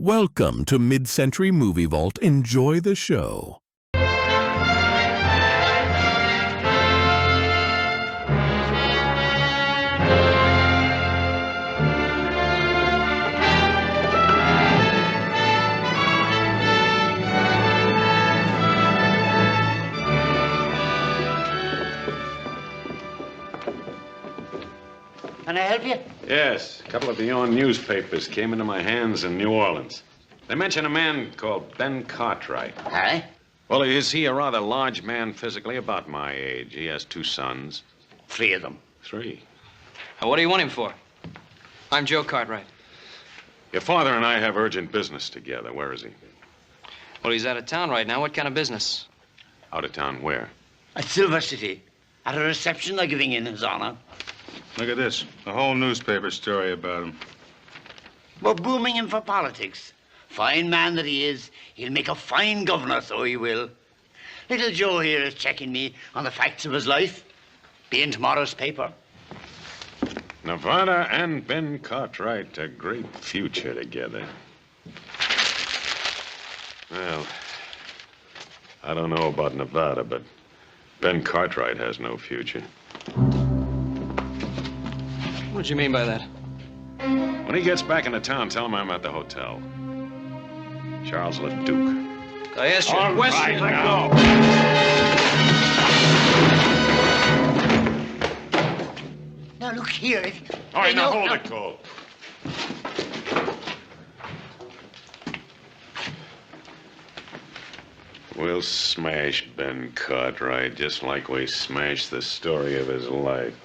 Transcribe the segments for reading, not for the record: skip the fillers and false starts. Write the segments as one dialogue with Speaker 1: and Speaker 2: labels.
Speaker 1: Welcome to Mid-Century Movie Vault. Enjoy the show.
Speaker 2: Can I help you?
Speaker 3: Yes. A couple of your newspapers came into my hands in New Orleans. They mention a man called Ben Cartwright.
Speaker 2: Aye?
Speaker 3: Well, is he a rather large man physically, about my age? He has 2 sons.
Speaker 2: 3 of them.
Speaker 3: 3.
Speaker 4: What do you want him for? I'm Joe Cartwright.
Speaker 3: Your father and I have urgent business together. Where is he?
Speaker 4: Well, he's out of town right now. What kind of business?
Speaker 3: Out of town where?
Speaker 2: At Silver City. At a reception they're giving in his honor.
Speaker 5: Look at this. A whole newspaper story about him.
Speaker 2: We're grooming him for politics. Fine man that he is. He'll make a fine governor, so he will. Little Joe here is checking me on the facts of his life. Be in tomorrow's paper.
Speaker 3: Nevada and Ben Cartwright, a great future together. Well, I don't know about Nevada, but Ben Cartwright has no future.
Speaker 4: What did you mean by that?
Speaker 3: When he gets back into town, tell him I'm at the hotel. Charles Leduque.
Speaker 4: I asked you a question.
Speaker 3: Let go.
Speaker 2: Now, look here.
Speaker 3: All right, now hold it, Cole. We'll smash Ben Cartwright just like we smashed the story of his life.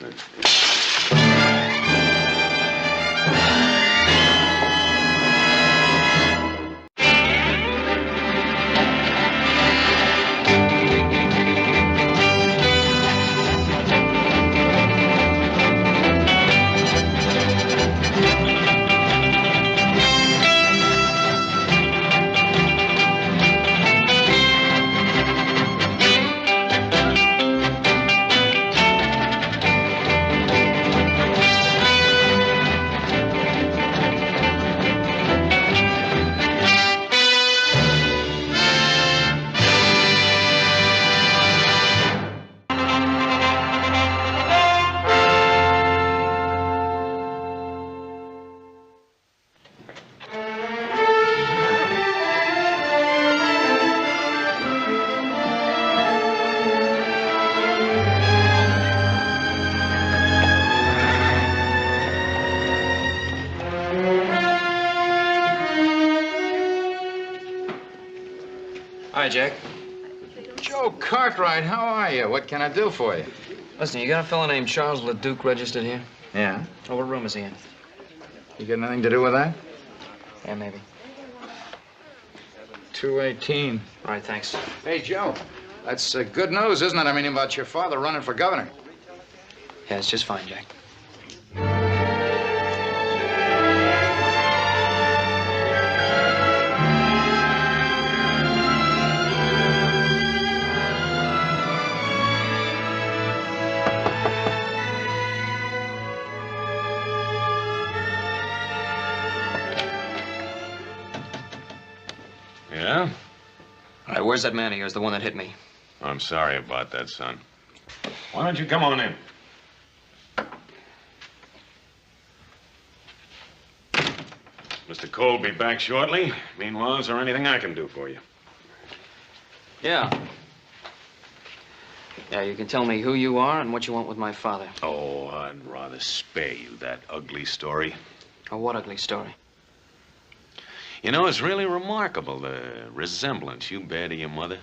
Speaker 4: Hi, Jack.
Speaker 5: Joe Cartwright, how are you? What can I do for you?
Speaker 4: Listen, you got a fellow named Charles Leduque registered here?
Speaker 5: Yeah?
Speaker 4: Oh, what room is he in?
Speaker 5: You got anything to do with that?
Speaker 4: Yeah, maybe.
Speaker 5: 218.
Speaker 4: All right, thanks.
Speaker 5: Hey, Joe. That's good news, isn't it? I mean, about your father running for governor.
Speaker 4: Yeah, it's just fine, Jack.
Speaker 3: Yeah?
Speaker 4: All right, where's that man of yours, the one that hit me?
Speaker 3: I'm sorry about that, son. Why don't you come on in? Mr. Cole will be back shortly. Meanwhile, is there anything I can do for you?
Speaker 4: Yeah. Yeah, you can tell me who you are and what you want with my father.
Speaker 3: Oh, I'd rather spare you that ugly story.
Speaker 4: Oh, what ugly story?
Speaker 3: You know, it's really remarkable, the resemblance you bear to your mother.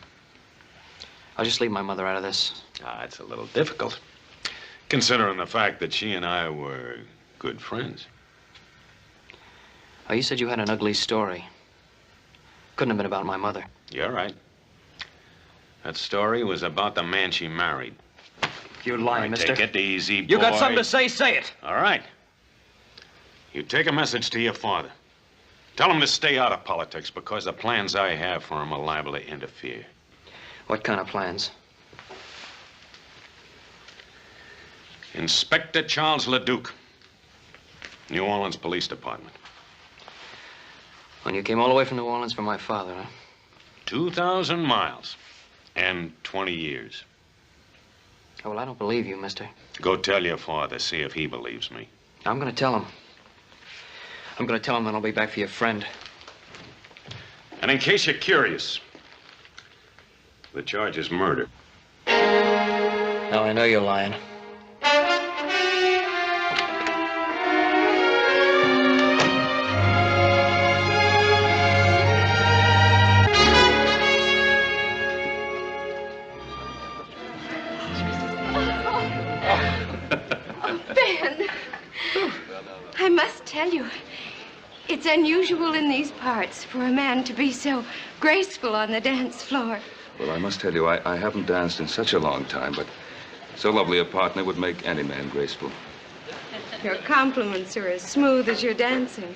Speaker 4: I'll just leave my mother out of this.
Speaker 3: It's a little difficult, considering the fact that she and I were good friends.
Speaker 4: Oh, you said you had an ugly story. Couldn't have been about my mother.
Speaker 3: You're right. That story was about the man she married.
Speaker 4: You're lying, mister.
Speaker 3: Take it easy, boy.
Speaker 4: You got something to say it.
Speaker 3: All right. You take a message to your father. Tell him to stay out of politics because the plans I have for him are liable to interfere.
Speaker 4: What kind of plans?
Speaker 3: Inspector Charles Leduque, New Orleans Police Department.
Speaker 4: When you came all the way from New Orleans for my father, huh?
Speaker 3: 2,000 miles and 20 years.
Speaker 4: Oh, well, I don't believe you, mister.
Speaker 3: Go tell your father, see if he believes me.
Speaker 4: I'm gonna tell him. I'm gonna tell him that I'll be back for your friend.
Speaker 3: And in case you're curious, the charge is murder.
Speaker 4: Now, I know you're lying.
Speaker 6: I must tell you, it's unusual in these parts for a man to be so graceful on the dance floor.
Speaker 7: Well, I must tell you, I haven't danced in such a long time, but so lovely a partner would make any man graceful.
Speaker 6: Your compliments are as smooth as your dancing.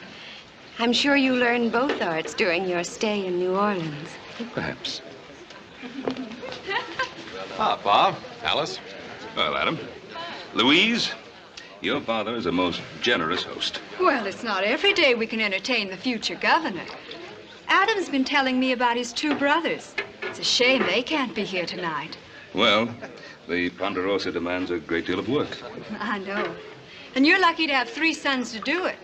Speaker 6: I'm sure you learned both arts during your stay in New Orleans.
Speaker 7: Perhaps.
Speaker 8: Ah, Bob, Alice.
Speaker 7: Well, Adam. Louise, your father is a most generous host.
Speaker 9: Well, it's not every day we can entertain the future governor. Adam's been telling me about his two brothers. It's a shame they can't be here tonight.
Speaker 7: Well, the Ponderosa demands a great deal of work.
Speaker 9: I know. And you're lucky to have 3 sons to do it.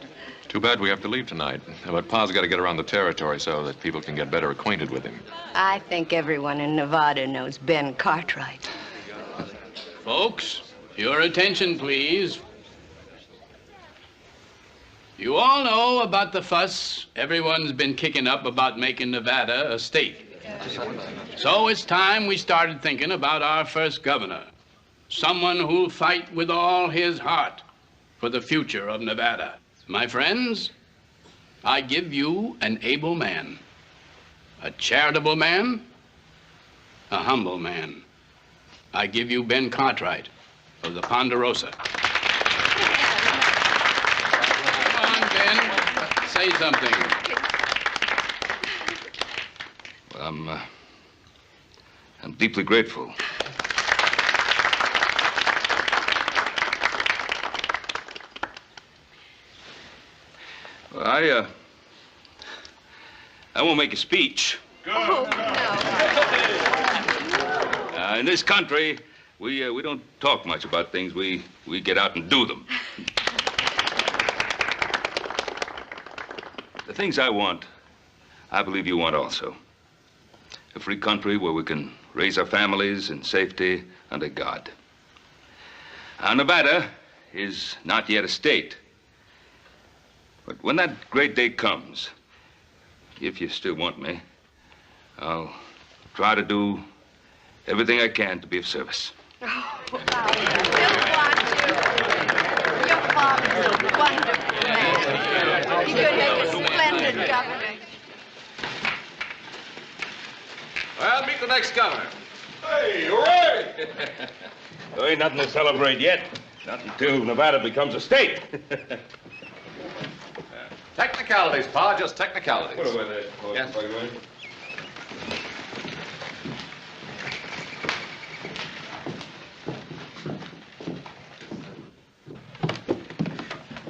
Speaker 8: Too bad we have to leave tonight. But Pa's got to get around the territory so that people can get better acquainted with him.
Speaker 6: I think everyone in Nevada knows Ben Cartwright.
Speaker 10: Folks, your attention, please. You all know about the fuss everyone's been kicking up about making Nevada a state. So it's time we started thinking about our first governor. Someone who'll fight with all his heart for the future of Nevada. My friends, I give you an able man, a charitable man, a humble man. I give you Ben Cartwright of the Ponderosa. Come on, Ben, say something.
Speaker 7: Well, I'm deeply grateful. Well, I won't make a speech.
Speaker 6: Oh, no.
Speaker 7: In this country, we don't talk much about things. We get out and do them. The things I want, I believe you want also. A free country where we can raise our families in safety under God. Now, Nevada is not yet a state. But when that great day comes, if you still want me, I'll try to do everything I can to be of service.
Speaker 6: Oh, I still want you. Your father's a wonderful man. He could make a splendid governor.
Speaker 8: Well, meet the next governor.
Speaker 7: Hey, hooray! There ain't nothing to celebrate yet. Not until Nevada becomes a state.
Speaker 8: Technicalities, Pa, just technicalities.
Speaker 7: Put away that.
Speaker 8: Yes.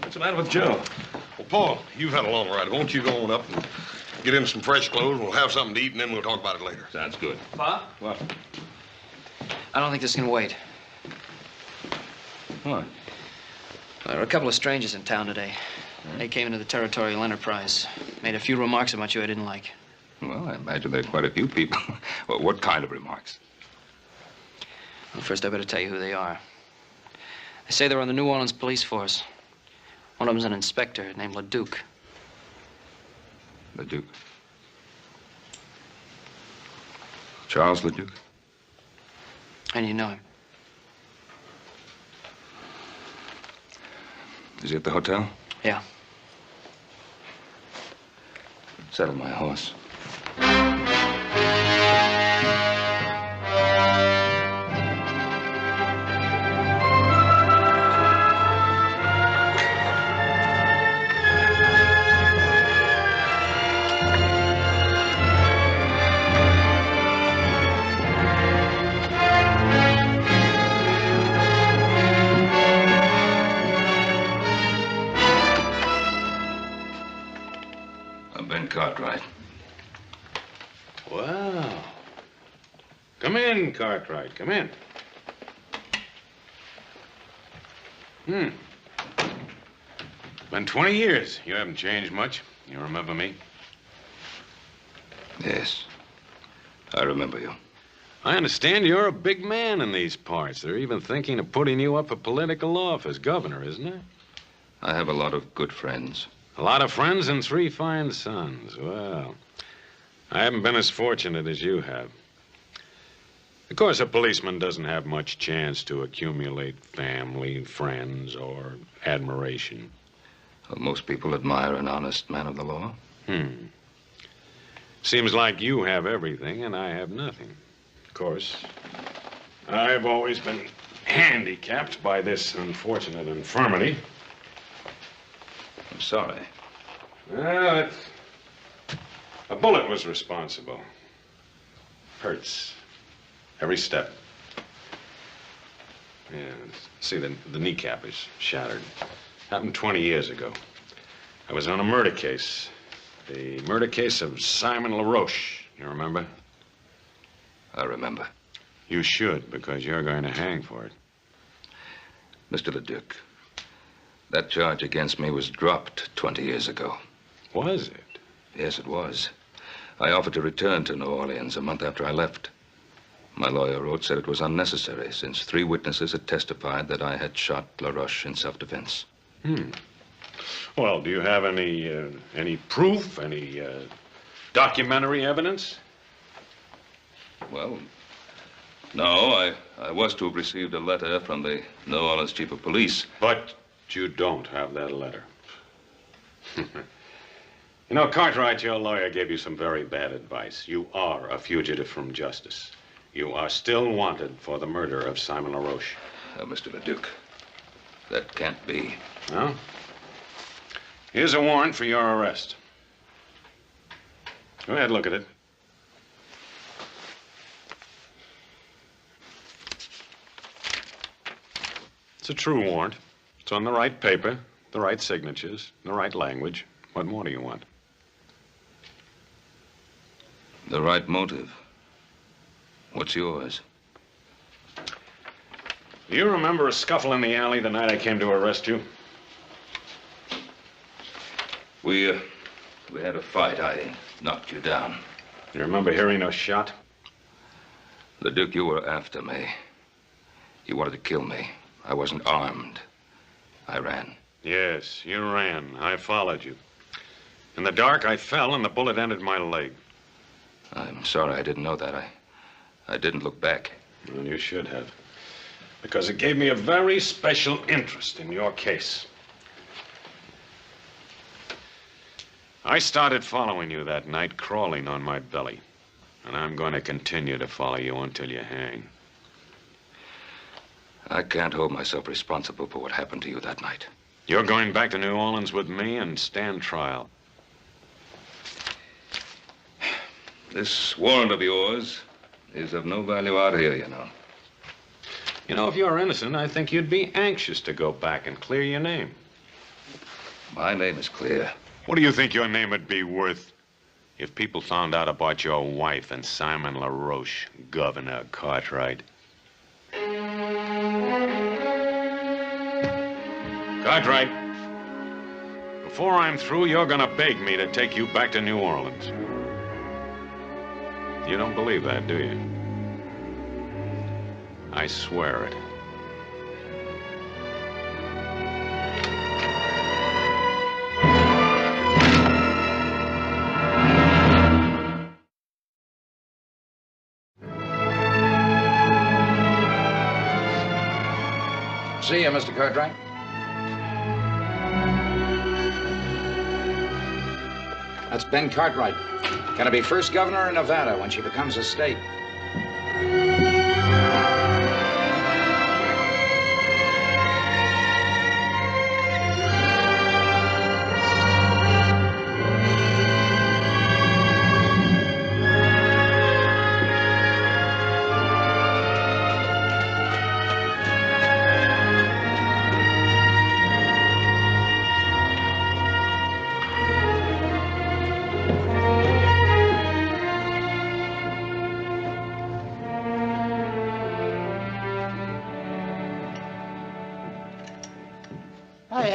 Speaker 7: What's the matter with Joe?
Speaker 11: Well, Paul, you've had a long ride. Won't you go on up and get into some fresh clothes? We'll have something to eat, and then we'll talk about it later.
Speaker 7: Sounds good.
Speaker 4: Pa?
Speaker 7: What?
Speaker 4: I don't think this can wait.
Speaker 7: What?
Speaker 4: There are a couple of strangers in town today. They came into the Territorial Enterprise. Made a few remarks about you I didn't like.
Speaker 7: Well, I imagine there are quite a few people. Well, what kind of remarks?
Speaker 4: Well, first I better tell you who they are. They say they're on the New Orleans police force. One of them's an inspector named Leduque.
Speaker 7: Leduque. Charles Leduque?
Speaker 4: And you know him.
Speaker 7: Is he at the hotel?
Speaker 4: Yeah.
Speaker 7: Saddle my horse. I'm Ben Cartwright.
Speaker 3: Well, come in, Cartwright, come in. Been 20 years. You haven't changed much. You remember me?
Speaker 7: Yes, I remember you.
Speaker 3: I understand you're a big man in these parts. They're even thinking of putting you up for political office, governor, isn't it?
Speaker 7: I have a lot of good friends.
Speaker 3: A lot of friends and 3 fine sons. Well, I haven't been as fortunate as you have. Of course, a policeman doesn't have much chance to accumulate family, friends, or admiration.
Speaker 7: Well, most people admire an honest man of the law.
Speaker 3: Seems like you have everything and I have nothing. Of course, I've always been handicapped by this unfortunate infirmity.
Speaker 7: I'm sorry.
Speaker 3: Well, a bullet was responsible. Hurts. Every step. Yeah, see, the kneecap is shattered. Happened 20 years ago. I was on a murder case. The murder case of Simon LaRoche. You remember?
Speaker 7: I remember.
Speaker 3: You should, because you're going to hang for it.
Speaker 7: Mr. Leduque, that charge against me was dropped 20 years ago.
Speaker 3: Was it?
Speaker 7: Yes, it was. I offered to return to New Orleans a month after I left. My lawyer wrote, said it was unnecessary, since 3 witnesses had testified that I had shot LaRoche in self-defense.
Speaker 3: Well, do you have any proof, any documentary evidence?
Speaker 7: Well, no, I was to have received a letter from the New Orleans chief of police.
Speaker 3: But you don't have that letter. You know, Cartwright, your lawyer gave you some very bad advice. You are a fugitive from justice. You are still wanted for the murder of Simon LaRoche.
Speaker 7: Mr. Leduque, that can't be.
Speaker 3: Well, here's a warrant for your arrest. Go ahead, look at it. It's a true warrant. It's on the right paper, the right signatures, the right language. What more do you want?
Speaker 7: The right motive. What's yours?
Speaker 3: Do you remember a scuffle in the alley the night I came to arrest you?
Speaker 7: We had a fight. I knocked you down.
Speaker 3: You remember hearing a shot?
Speaker 7: Leduque, you were after me. You wanted to kill me. I wasn't armed. I ran.
Speaker 3: Yes, you ran. I followed you. In the dark, I fell and the bullet entered my leg.
Speaker 7: I'm sorry I didn't know that. I didn't look back.
Speaker 3: Well, you should have. Because it gave me a very special interest in your case. I started following you that night, crawling on my belly. And I'm going to continue to follow you until you hang.
Speaker 7: I can't hold myself responsible for what happened to you that night.
Speaker 3: You're going back to New Orleans with me and stand trial.
Speaker 7: This warrant of yours is of no value out here, you know.
Speaker 3: You know, if you're innocent, I think you'd be anxious to go back and clear your name.
Speaker 7: My name is clear.
Speaker 3: What do you think your name would be worth if people found out about your wife and Simon LaRoche, Governor Cartwright? Cartwright, before I'm through, you're gonna beg me to take you back to New Orleans. You don't believe that, do you? I swear it.
Speaker 5: See you, Mr. Cartwright. That's Ben Cartwright. Gonna be first governor of Nevada when she becomes a state.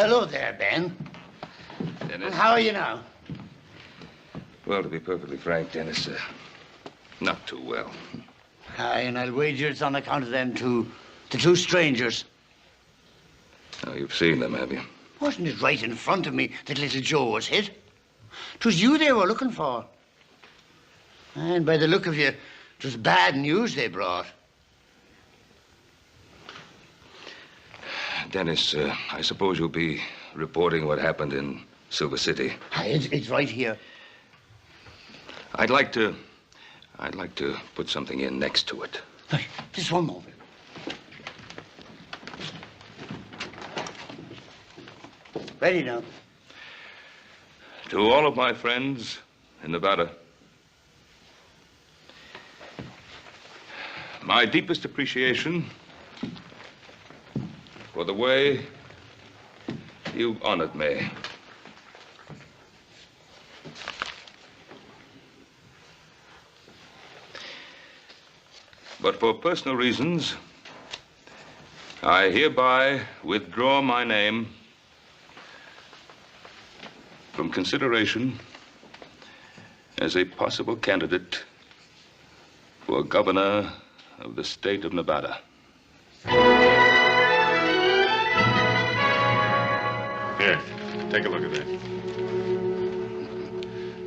Speaker 2: hello there, Ben.
Speaker 7: Dennis.
Speaker 2: And how are you now?
Speaker 7: Well, to be perfectly frank, Dennis, not too well.
Speaker 2: Aye, and I'll wager it's on account of them the two strangers.
Speaker 7: Now, you've seen them, have you?
Speaker 2: Wasn't it right in front of me that little Joe was hit? 'Twas you they were looking for. And by the look of you, it was bad news they brought.
Speaker 7: Dennis, I suppose you'll be reporting what happened in Silver City.
Speaker 2: Aye, it's right here.
Speaker 7: I'd like to put something in next to it.
Speaker 2: Aye, just one moment. Ready now.
Speaker 7: To all of my friends in Nevada, my deepest appreciation for the way you've honored me. But for personal reasons, I hereby withdraw my name from consideration as a possible candidate for governor of the state of Nevada.
Speaker 3: Here, take a look at that.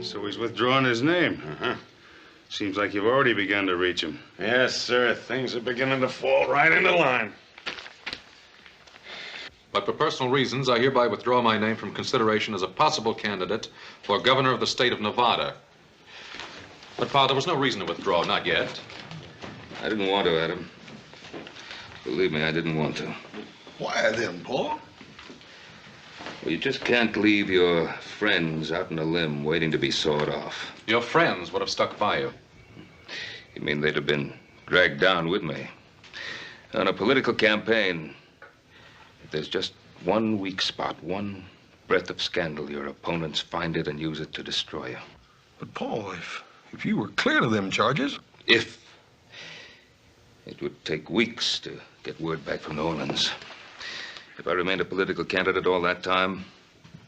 Speaker 12: So he's withdrawing his name.
Speaker 3: Uh-huh.
Speaker 12: Seems like you've already begun to reach him.
Speaker 3: Yes, sir. Things are beginning to fall right into line.
Speaker 8: But for personal reasons, I hereby withdraw my name from consideration as a possible candidate for governor of the state of Nevada. But, Father, there was no reason to withdraw, not yet.
Speaker 7: I didn't want to, Adam. Believe me, I didn't want to.
Speaker 11: Why then, Paul?
Speaker 7: Well, you just can't leave your friends out on a limb waiting to be sawed off.
Speaker 8: Your friends would have stuck by you.
Speaker 7: You mean they'd have been dragged down with me? On a political campaign, if there's just one weak spot, one breath of scandal, your opponents find it and use it to destroy you.
Speaker 11: But, Paul, if you were clear of them charges...
Speaker 7: If. It would take weeks to get word back from New Orleans. If I remained a political candidate all that time,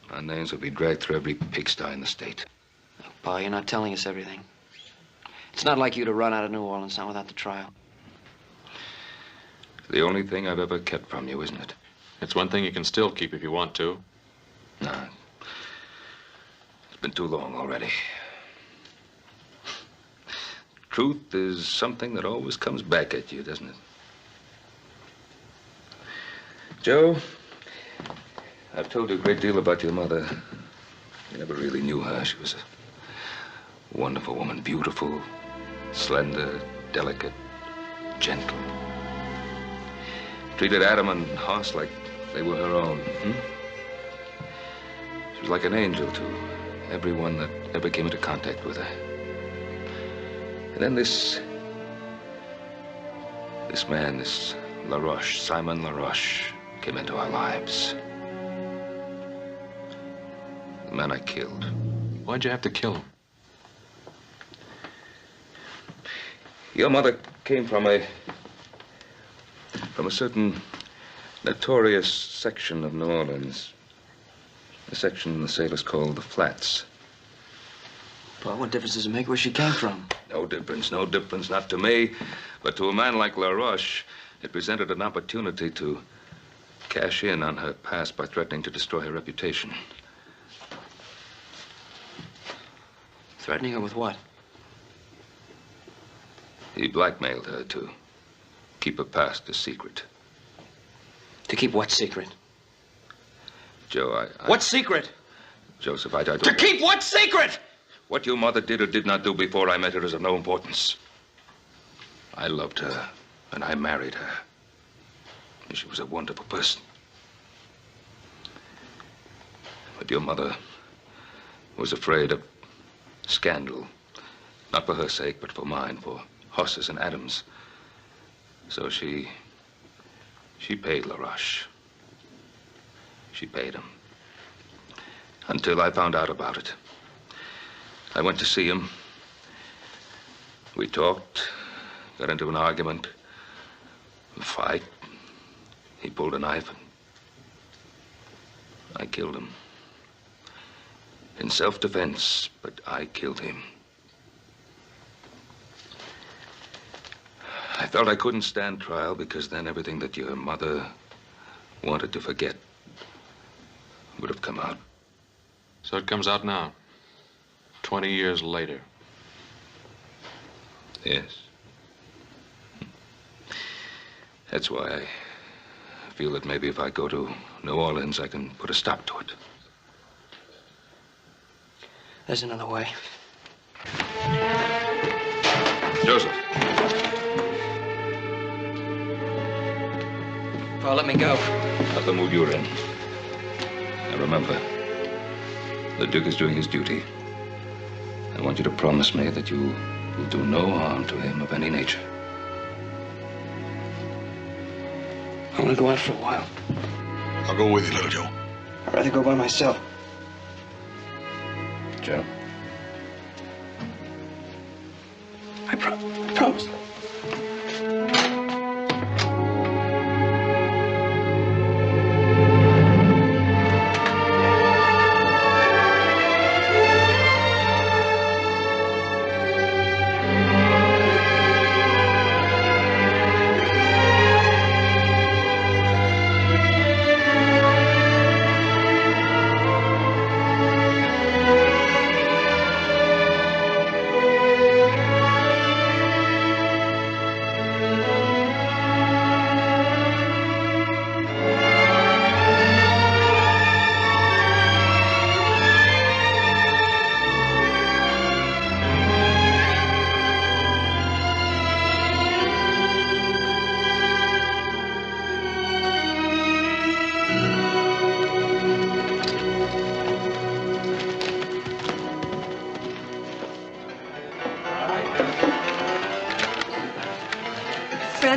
Speaker 7: our names would be dragged through every pigsty in the state.
Speaker 4: Look, Pa, you're not telling us everything. It's not like you to run out of New Orleans now without the trial.
Speaker 7: It's the only thing I've ever kept from you, isn't it?
Speaker 8: It's one thing you can still keep if you want to.
Speaker 7: No. It's been too long already. Truth is something that always comes back at you, doesn't it? Joe, I've told you a great deal about your mother. You never really knew her. She was a wonderful woman, beautiful, slender, delicate, gentle. Treated Adam and Hoss like they were her own. She was like an angel to everyone that ever came into contact with her. And then this man, this LaRoche, Simon LaRoche, came into our lives. The man I killed.
Speaker 8: Why'd you have to kill him?
Speaker 7: Your mother came from a certain notorious section of New Orleans. A section the sailors called the Flats.
Speaker 4: Pa, what difference does it make where she came from?
Speaker 7: No difference, not to me. But to a man like LaRoche, it presented an opportunity to cash in on her past by threatening to destroy her reputation.
Speaker 4: Threatening her with what?
Speaker 7: He blackmailed her to keep her past a secret.
Speaker 4: To keep what secret?
Speaker 7: Joe,
Speaker 4: What secret?
Speaker 7: Joseph, I don't...
Speaker 4: To keep what secret?
Speaker 7: What your mother did or did not do before I met her is of no importance. I loved her, and I married her. She was a wonderful person. But your mother was afraid of scandal. Not for her sake, but for mine, for Hoss's and Adam's. So she paid LaRoche. She paid him. Until I found out about it. I went to see him. We talked, got into an argument, a fight. He pulled a knife and I killed him. In self-defense, but I killed him. I felt I couldn't stand trial because then everything that your mother wanted to forget would have come out.
Speaker 8: So it comes out now, 20 years later.
Speaker 7: Yes. That's why I feel that maybe if I go to New Orleans, I can put a stop to it.
Speaker 4: There's another way.
Speaker 7: Joseph.
Speaker 4: Paul, let me go.
Speaker 7: Not the mood you're in. Now remember, Leduque is doing his duty. I want you to promise me that you will do no harm to him of any nature.
Speaker 4: I want to go out for a while.
Speaker 11: I'll go with you, little Joe.
Speaker 4: I'd rather go by myself.
Speaker 7: Joe?
Speaker 4: I promise.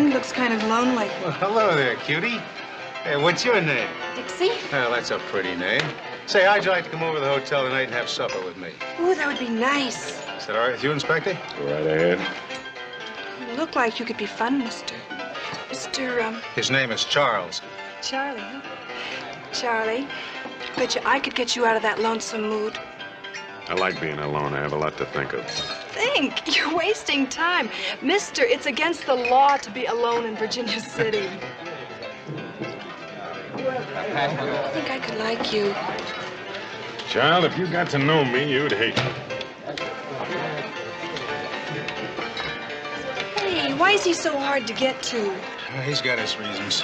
Speaker 13: Looks kind of lonely.
Speaker 14: Well, hello there, cutie. Hey, what's your name?
Speaker 13: Dixie?
Speaker 14: Well, that's a pretty name. Say, how'd you like to come over to the hotel tonight and have supper with me?
Speaker 13: Ooh, that would be nice.
Speaker 14: Is that all right with you, Inspector?
Speaker 7: Go right ahead.
Speaker 13: You look like you could be fun, Mr.
Speaker 14: His name is Charles.
Speaker 13: Charlie, huh? Charlie, bet you I could get you out of that lonesome mood.
Speaker 3: I like being alone. I have a lot to think of.
Speaker 13: Think, you're wasting time. Mister, it's against the law to be alone in Virginia City. I think I could like you.
Speaker 3: Child, if you got to know me, you'd hate me.
Speaker 13: Hey, why is he so hard to get to?
Speaker 14: He's got his reasons.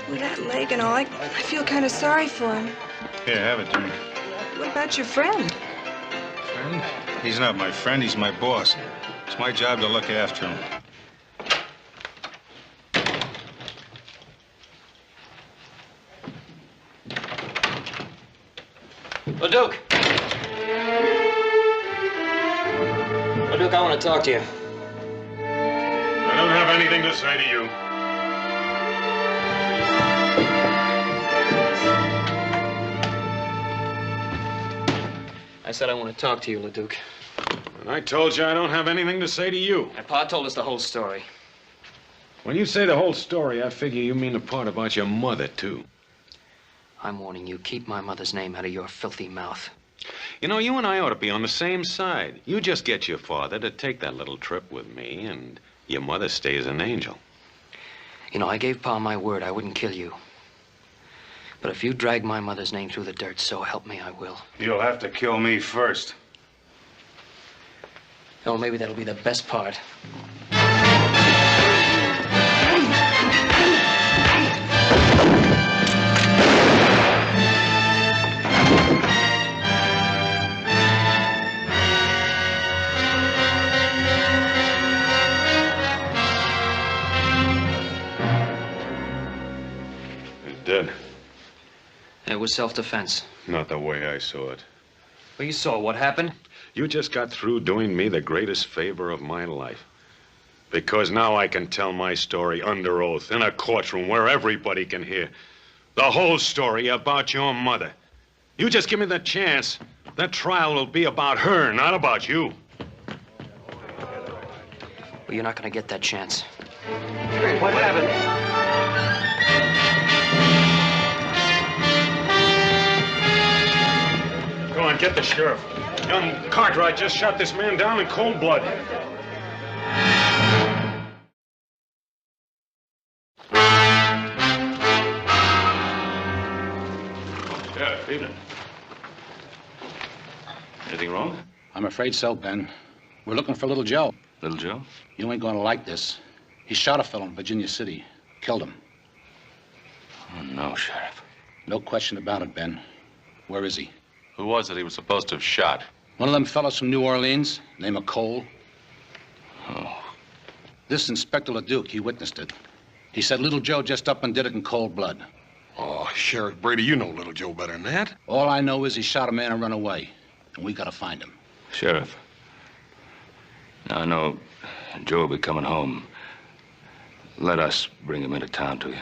Speaker 13: With that leg and all, I feel kind of sorry for him.
Speaker 14: Here, have a drink.
Speaker 13: What about your friend?
Speaker 14: Friend? He's not my friend, he's my boss. It's my job to look after him.
Speaker 4: Leduque! Leduque, I want to talk to you.
Speaker 3: I don't have anything to say to you.
Speaker 4: I said I want to talk to you, Leduque.
Speaker 3: And I told you I don't have anything to say to you.
Speaker 4: My pa told us the whole story.
Speaker 3: When you say the whole story, I figure you mean the part about your mother, too.
Speaker 4: I'm warning you, keep my mother's name out of your filthy mouth.
Speaker 3: You know, you and I ought to be on the same side. You just get your father to take that little trip with me, and your mother stays an angel.
Speaker 4: You know, I gave Pa my word I wouldn't kill you. But if you drag my mother's name through the dirt, so help me, I will.
Speaker 12: You'll have to kill me first.
Speaker 4: Oh, maybe that'll be the best part.
Speaker 3: He's dead.
Speaker 4: It was self-defense.
Speaker 3: Not the way I saw it.
Speaker 4: Well, you saw what happened.
Speaker 3: You just got through doing me the greatest favor of my life. Because now I can tell my story under oath in a courtroom where everybody can hear. The whole story about your mother. You just give me the chance. That trial will be about her, not about you.
Speaker 4: Well, you're not going to get that chance.
Speaker 14: What happened?
Speaker 3: get the sheriff. Young Cartwright just shot this man down in cold blood.
Speaker 15: Sheriff, evening. Anything wrong?
Speaker 16: I'm afraid so, Ben. We're looking for Little Joe.
Speaker 15: Little Joe?
Speaker 16: You ain't gonna like this. He shot a fellow in Virginia City. Killed him.
Speaker 15: Oh, no, Sheriff.
Speaker 16: No question about it, Ben. Where is he?
Speaker 8: Who was it he was supposed to have shot?
Speaker 16: One of them fellows from New Orleans, named Cole.
Speaker 15: Oh.
Speaker 16: This Inspector Leduque, he witnessed it. He said Little Joe just up and did it in cold blood.
Speaker 11: Oh, Sheriff Brady, you know Little Joe better than that.
Speaker 16: All I know is he shot a man and run away. And we gotta find him.
Speaker 7: Sheriff, now I know Joe will be coming home. Let us bring him into town to you.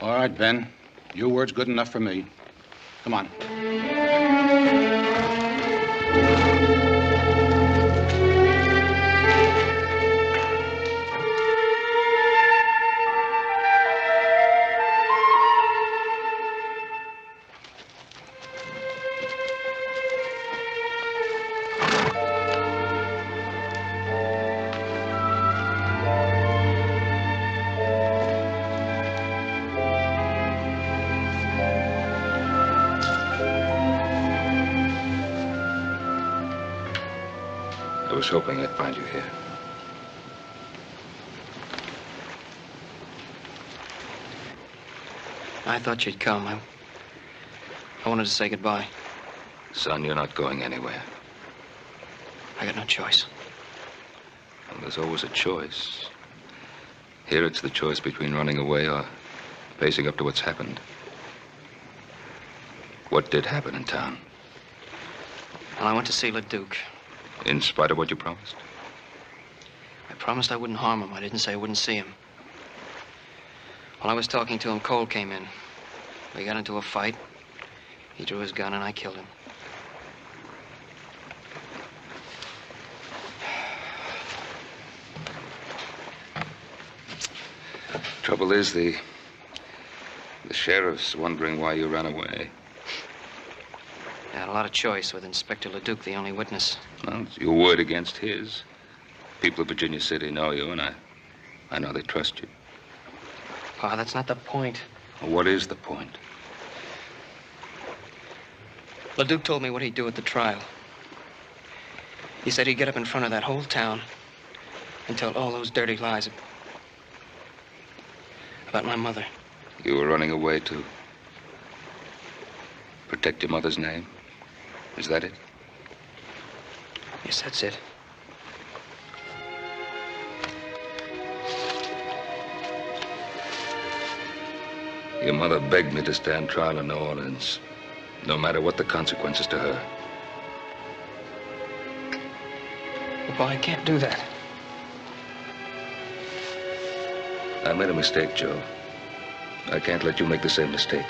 Speaker 16: All right, Ben. Your word's good enough for me. Come on.
Speaker 7: I was hoping I'd find you here.
Speaker 4: I thought you'd come. I wanted to say goodbye.
Speaker 7: Son, you're not going anywhere.
Speaker 4: I got no choice.
Speaker 7: Well, there's always a choice. Here it's the choice between running away or facing up to what's happened. What did happen in town?
Speaker 4: Well, I went to see Leduque.
Speaker 7: In spite of what you promised?
Speaker 4: I promised I wouldn't harm him. I didn't say I wouldn't see him. While I was talking to him, Cole came in. We got into a fight. He drew his gun and I killed him.
Speaker 7: Trouble is, the sheriff's wondering why you ran away.
Speaker 4: I had a lot of choice with Inspector Leduque, the only witness.
Speaker 7: Well, it's your word against his. People of Virginia City know you, and I know they trust you.
Speaker 4: Pa, that's not the point.
Speaker 7: Well, what is the point?
Speaker 4: Leduque told me what he'd do at the trial. He said he'd get up in front of that whole town and tell all those dirty lies about my mother.
Speaker 7: You were running away to protect your mother's name? Is that it?
Speaker 4: Yes, that's it.
Speaker 7: Your mother begged me to stand trial in New Orleans, no matter what the consequences to her.
Speaker 4: Well, Pa, I can't do that.
Speaker 7: I made a mistake, Joe. I can't let you make the same mistake.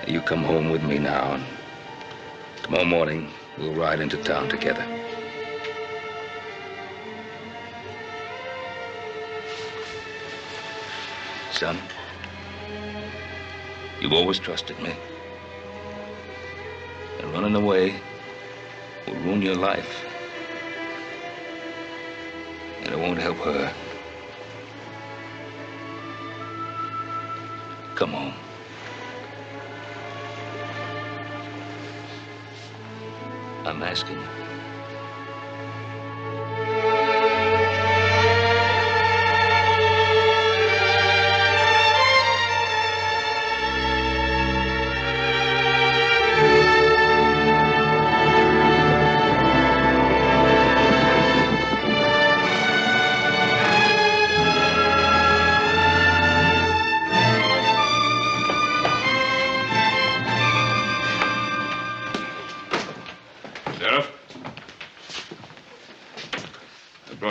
Speaker 7: You come home with me now, and tomorrow morning we'll ride into town together. Son, you've always trusted me. And running away will ruin your life. And it won't help her. Come home. I'm asking you.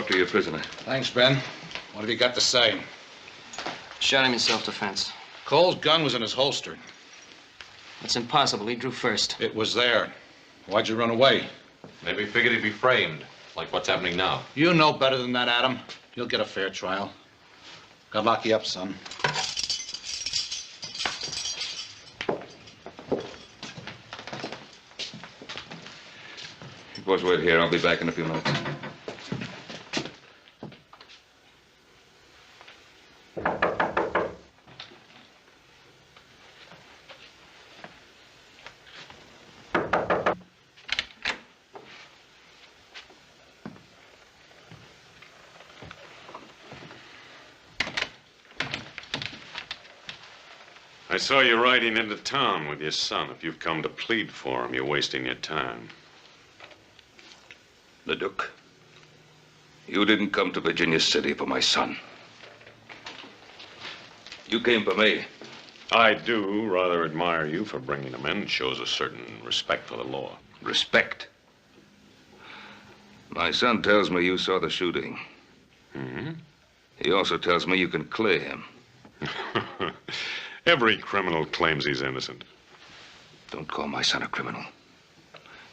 Speaker 7: Your prisoner.
Speaker 16: Thanks, Ben. What have you got to say?
Speaker 4: Shot him in self-defense.
Speaker 16: Cole's gun was in his holster.
Speaker 4: That's impossible. He drew first.
Speaker 16: It was there. Why'd you run away?
Speaker 8: Maybe he figured he'd be framed, like what's happening now.
Speaker 16: You know better than that, Adam. You'll get a fair trial. God lock you up, son.
Speaker 7: Suppose wait here. I'll be back in a few minutes.
Speaker 3: I saw you riding into town with your son. If you've come to plead for him, you're wasting your time.
Speaker 7: Leduque, you didn't come to Virginia City for my son. You came for me.
Speaker 3: I do rather admire you for bringing him in. It shows a certain respect for the law.
Speaker 7: Respect? My son tells me you saw the shooting.
Speaker 3: Mm-hmm.
Speaker 7: He also tells me you can clear him.
Speaker 3: Every criminal claims he's innocent.
Speaker 7: Don't call my son a criminal.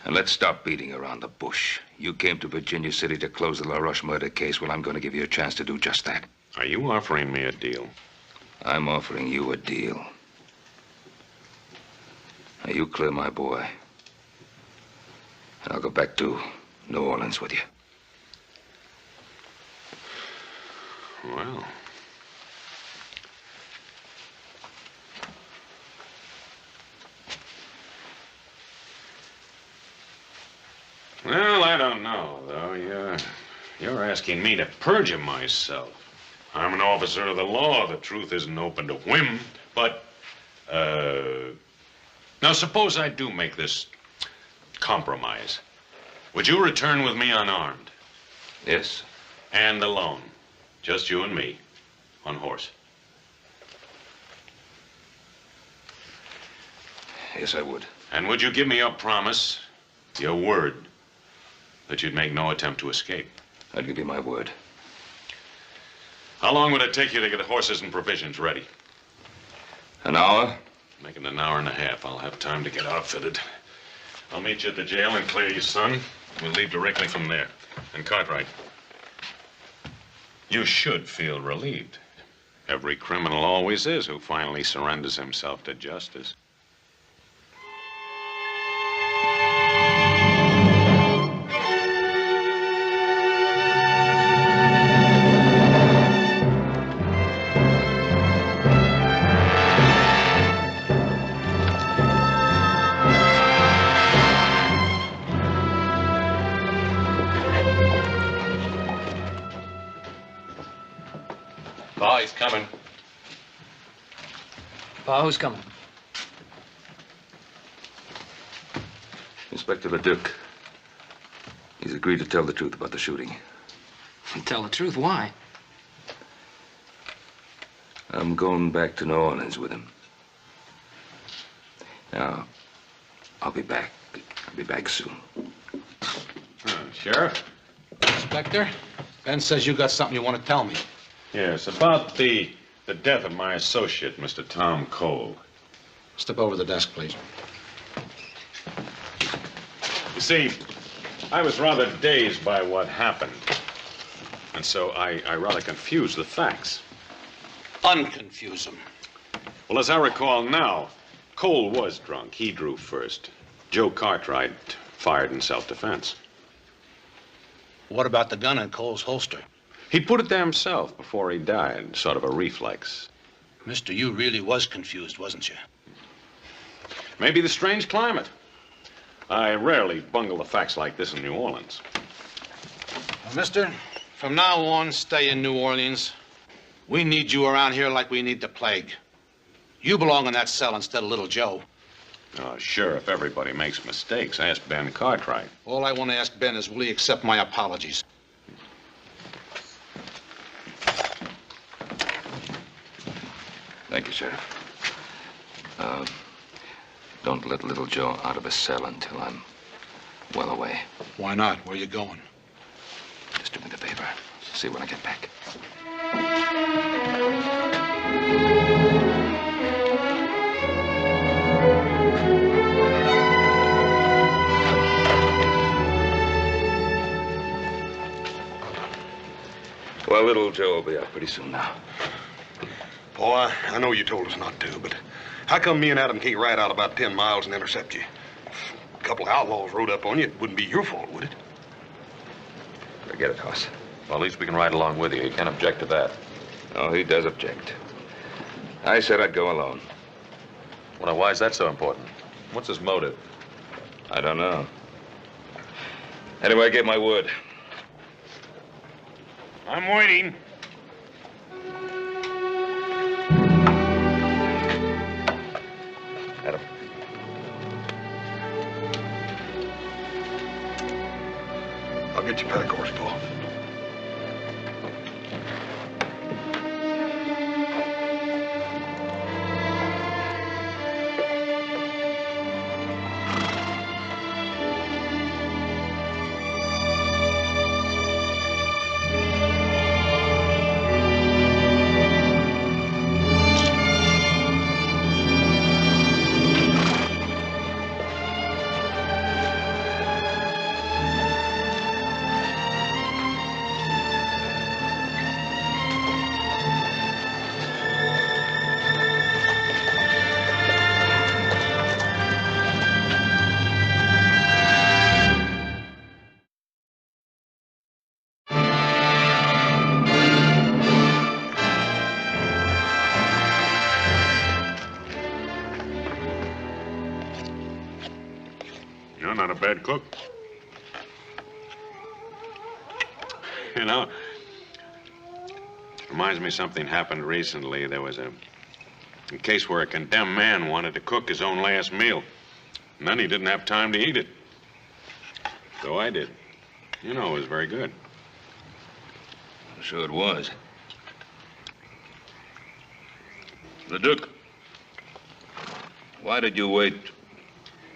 Speaker 7: And let's stop beating around the bush. You came to Virginia City to close the LaRoche murder case. Well, I'm going to give you a chance to do just that.
Speaker 3: Are you offering me a deal?
Speaker 7: I'm offering you a deal. Now, you clear my boy. And I'll go back to New Orleans with you.
Speaker 3: Well... Well, I don't know, though. You're asking me to perjure myself. I'm an officer of the law. The truth isn't open to whim. But, now suppose I do make this compromise. Would you return with me unarmed?
Speaker 7: Yes.
Speaker 3: And alone? Just you and me, on horse?
Speaker 7: Yes, I would.
Speaker 3: And would you give me your promise, your word, that you'd make no attempt to escape?
Speaker 7: I'd give you my word.
Speaker 3: How long would it take you to get the horses and provisions ready?
Speaker 7: An hour?
Speaker 3: Make it an hour and a half. I'll have time to get outfitted. I'll meet you at the jail and clear your son. We'll leave directly from there. And Cartwright, you should feel relieved. Every criminal always is who finally surrenders himself to justice.
Speaker 8: Pa, he's coming.
Speaker 4: Pa, who's coming?
Speaker 7: Inspector Leduque. He's agreed to tell the truth about the shooting.
Speaker 4: Tell the truth? Why?
Speaker 7: I'm going back to New Orleans with him. Now, I'll be back. I'll be back soon.
Speaker 3: Sheriff?
Speaker 16: Inspector, Ben says you got something you want to tell me.
Speaker 3: Yes, about the death of my associate, Mr. Tom Cole.
Speaker 16: Step over to the desk, please.
Speaker 3: You see, I was rather dazed by what happened. And so I rather confused the facts.
Speaker 16: Unconfuse them.
Speaker 3: Well, as I recall now, Cole was drunk. He drew first. Joe Cartwright fired in self-defense.
Speaker 16: What about the gun in Cole's holster?
Speaker 3: He put it there himself before he died, sort of a reflex.
Speaker 16: Mister, you really was confused, wasn't you?
Speaker 3: Maybe the strange climate. I rarely bungle the facts like this in New Orleans.
Speaker 16: Well, mister, from now on, stay in New Orleans. We need you around here like we need the plague. You belong in that cell instead of little Joe.
Speaker 3: Oh, Sheriff, everybody makes mistakes. Ask Ben Cartwright.
Speaker 16: All I want to ask Ben is, will he accept my apologies?
Speaker 7: Thank you, Sheriff. Don't let little Joe out of his cell until I'm well away.
Speaker 16: Why not? Where are you going?
Speaker 7: Just do me the favor. See when I get back. Well, little Joe will be out pretty soon now.
Speaker 11: Boy, I know you told us not to, but how come me and Adam can't ride out about 10 miles and intercept you? A couple of outlaws rode up on you. It wouldn't be your fault, would it?
Speaker 7: Forget it, Hoss.
Speaker 8: Well, at least we can ride along with you. You can't object to that.
Speaker 7: Oh, he does object. I said I'd go alone.
Speaker 8: Well, now, why is that so important? What's his motive?
Speaker 7: I don't know. Anyway, I gave my word.
Speaker 3: I'm waiting.
Speaker 7: Adam.
Speaker 11: I'll get your pack horse, Paul.
Speaker 3: You're not a bad cook. You know, reminds me something happened recently. There was a case where a condemned man wanted to cook his own last meal. And then he didn't have time to eat it. So I did. You know, it was very good.
Speaker 7: I'm sure it was. Leduque, why did you wait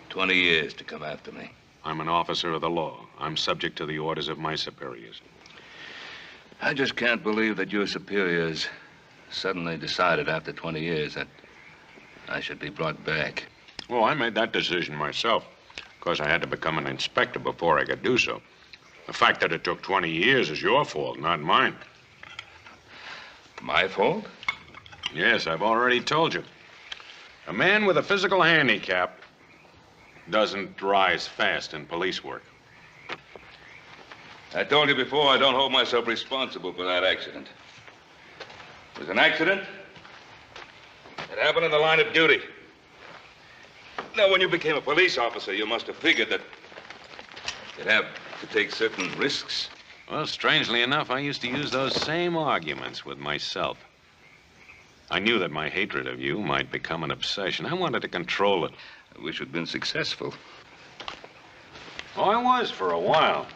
Speaker 7: 20 years to come after me?
Speaker 3: I'm an officer of the law. I'm subject to the orders of my superiors.
Speaker 7: I just can't believe that your superiors suddenly decided after 20 years that I should be brought back.
Speaker 3: Well, I made that decision myself. Of course, I had to become an inspector before I could do so. The fact that it took 20 years is your fault, not mine.
Speaker 7: My fault?
Speaker 3: Yes, I've already told you. A man with a physical handicap doesn't rise fast in police work.
Speaker 7: I told you before, I don't hold myself responsible for that accident. It was an accident. It happened in the line of duty. Now, when you became a police officer, you must have figured that you'd have to take certain risks.
Speaker 3: Well, strangely enough, I used to use those same arguments with myself. I knew that my hatred of you might become an obsession. I wanted to control it.
Speaker 7: I wish you'd been successful.
Speaker 3: Oh, I was for a while.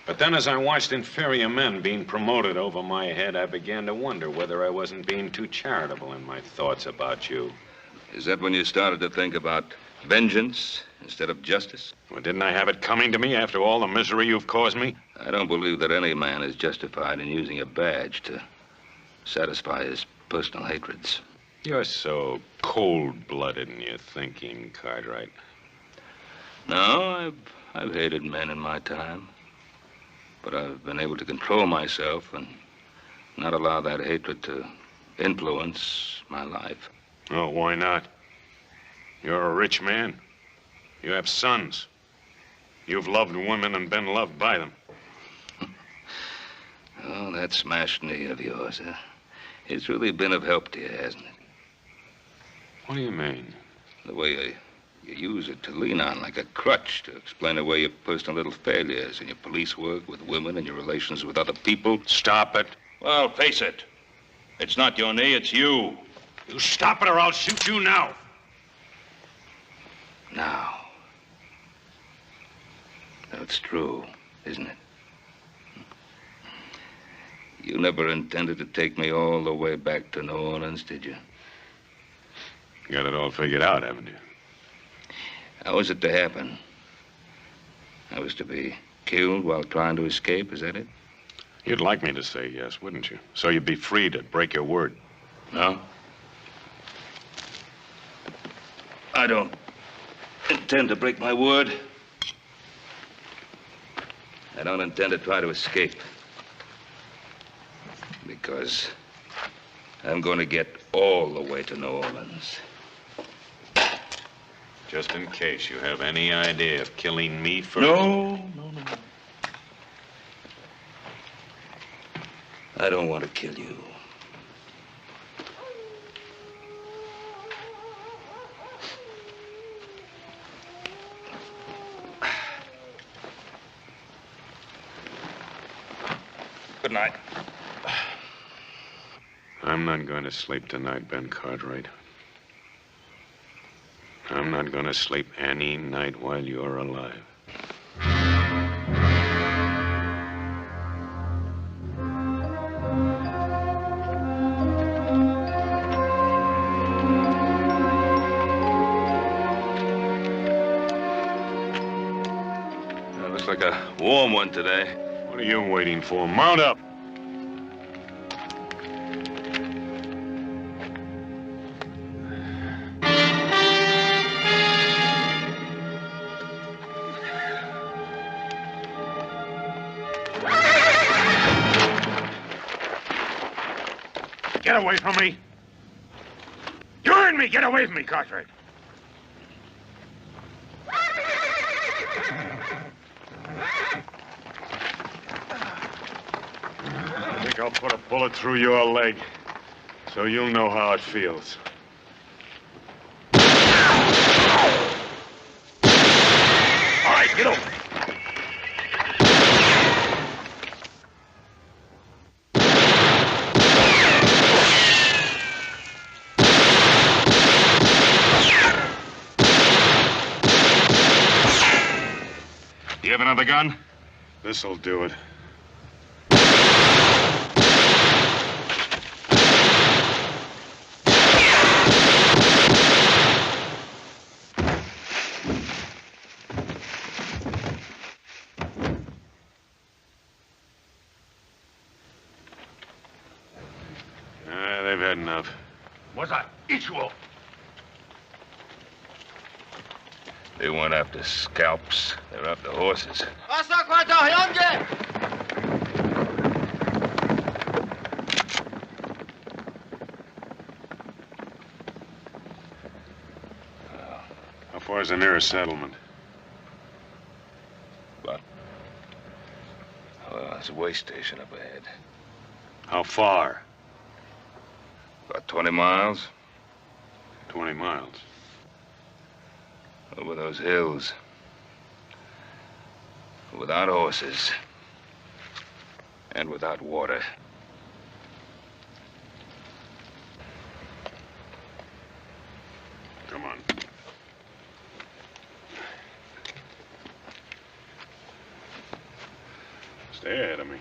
Speaker 3: But then as I watched inferior men being promoted over my head, I began to wonder whether I wasn't being too charitable in my thoughts about you.
Speaker 7: Is that when you started to think about vengeance instead of justice?
Speaker 3: Well, didn't I have it coming to me after all the misery you've caused me?
Speaker 7: I don't believe that any man is justified in using a badge to satisfy his personal hatreds.
Speaker 3: You're so cold-blooded in your thinking, Cartwright.
Speaker 7: No, I've hated men in my time. But I've been able to control myself and not allow that hatred to influence my life.
Speaker 3: Oh, why not? You're a rich man. You have sons. You've loved women and been loved by them.
Speaker 7: Oh, that smashed knee of yours, huh? It's really been of help to you, hasn't it?
Speaker 3: What do you mean?
Speaker 7: The way you use it to lean on like a crutch to explain away your personal little failures in your police work with women and your relations with other people.
Speaker 3: Stop it.
Speaker 7: Well, face it. It's not your knee, it's you.
Speaker 3: You stop it or I'll shoot you now.
Speaker 7: Now. That's true, isn't it? You never intended to take me all the way back to New Orleans, did you?
Speaker 3: Got it all figured out, haven't you?
Speaker 7: How was it to happen? I was to be killed while trying to escape, is that it?
Speaker 3: You'd like me to say yes, wouldn't you? So you'd be free to break your word.
Speaker 7: No? I don't intend to break my word. I don't intend to try to escape. Because I'm going to get all the way to New Orleans.
Speaker 3: Just in case you have any idea of killing me first.
Speaker 7: No. I don't want to kill you. Good night.
Speaker 3: I'm not going to sleep tonight, Ben Cartwright. I'm not going to sleep any night while you're alive.
Speaker 7: Looks like a warm one today.
Speaker 3: What are you waiting for? Mount up!
Speaker 12: Get away from me! You heard me! Get away from me, Cartwright!
Speaker 3: I think I'll put a bullet through your leg, so you'll know how it feels.
Speaker 12: All right, get over.
Speaker 3: You have another gun? This'll do it. They've had enough.
Speaker 12: What's that? Eat you all.
Speaker 7: They weren't after scalps. They were after horses.
Speaker 3: How far is the nearest settlement?
Speaker 7: Well, there's a way station up ahead.
Speaker 3: How far?
Speaker 7: About 20 miles.
Speaker 3: 20 miles.
Speaker 7: Over those hills. Without horses. And without water.
Speaker 3: Come on. Stay ahead of me.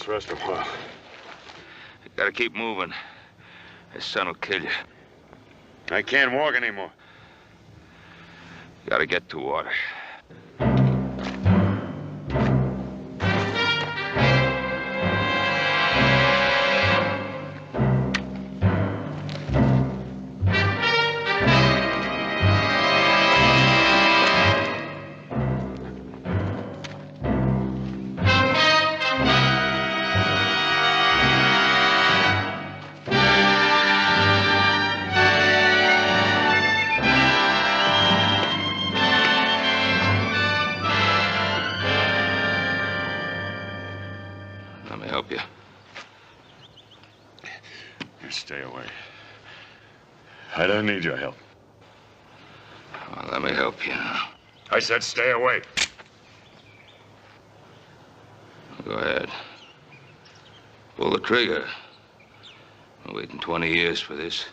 Speaker 3: Rest a while.
Speaker 7: You gotta keep moving. His son will kill you.
Speaker 3: I can't walk anymore.
Speaker 7: You gotta get to water.
Speaker 3: Stay away. I don't need your help.
Speaker 7: Well, let me help you now.
Speaker 3: I said stay away.
Speaker 7: Go ahead. Pull the trigger. I'm waiting 20 years for this.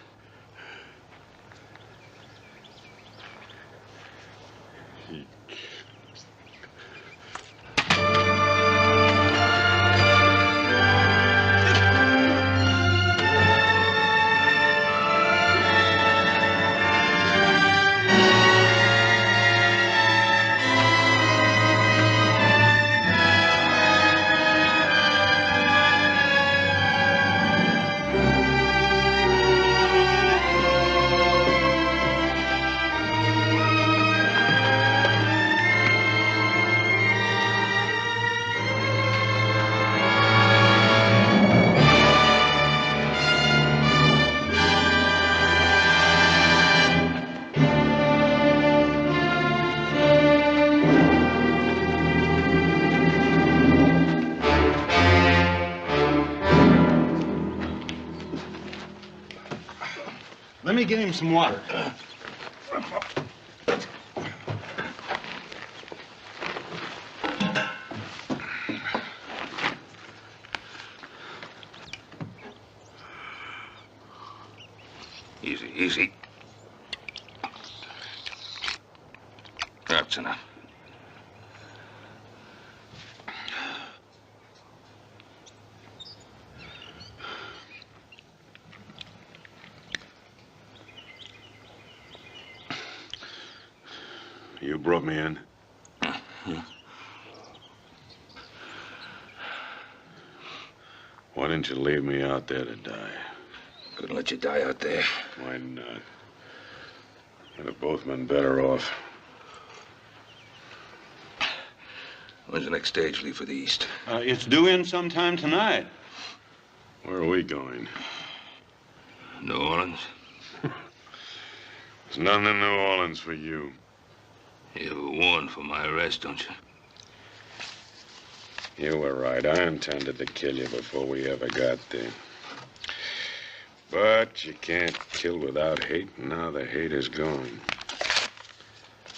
Speaker 12: Let me get him some water.
Speaker 7: Easy, easy. That's enough.
Speaker 3: You brought me in. Why didn't you leave me out there to die?
Speaker 7: Couldn't let you die out there.
Speaker 3: Why not? We'd have both been better off.
Speaker 7: When's the next stage leave for the East?
Speaker 12: It's due in sometime tonight.
Speaker 3: Where are we going?
Speaker 7: New Orleans.
Speaker 3: There's nothing in New Orleans for you.
Speaker 7: You have a warrant for my arrest, don't you?
Speaker 3: You were right. I intended to kill you before we ever got there. But you can't kill without hate, and now the hate is gone.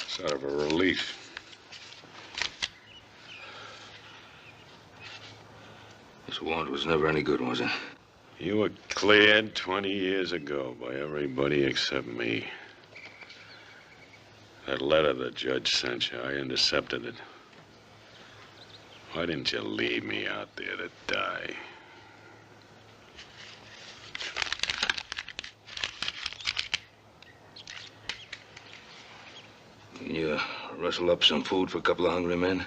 Speaker 3: Sort of a relief.
Speaker 7: This warrant was never any good, was it?
Speaker 3: You were cleared 20 years ago by everybody except me. That letter the judge sent you, I intercepted it. Why didn't you leave me out there to die?
Speaker 7: Can you rustle up some food for a couple of hungry men?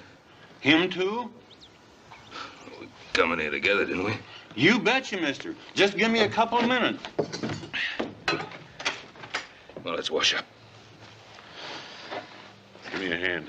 Speaker 12: Him too?
Speaker 7: We come in here together, didn't we?
Speaker 12: You betcha, mister. Just give me a couple of minutes.
Speaker 7: Well, let's wash up.
Speaker 3: Give me a hand.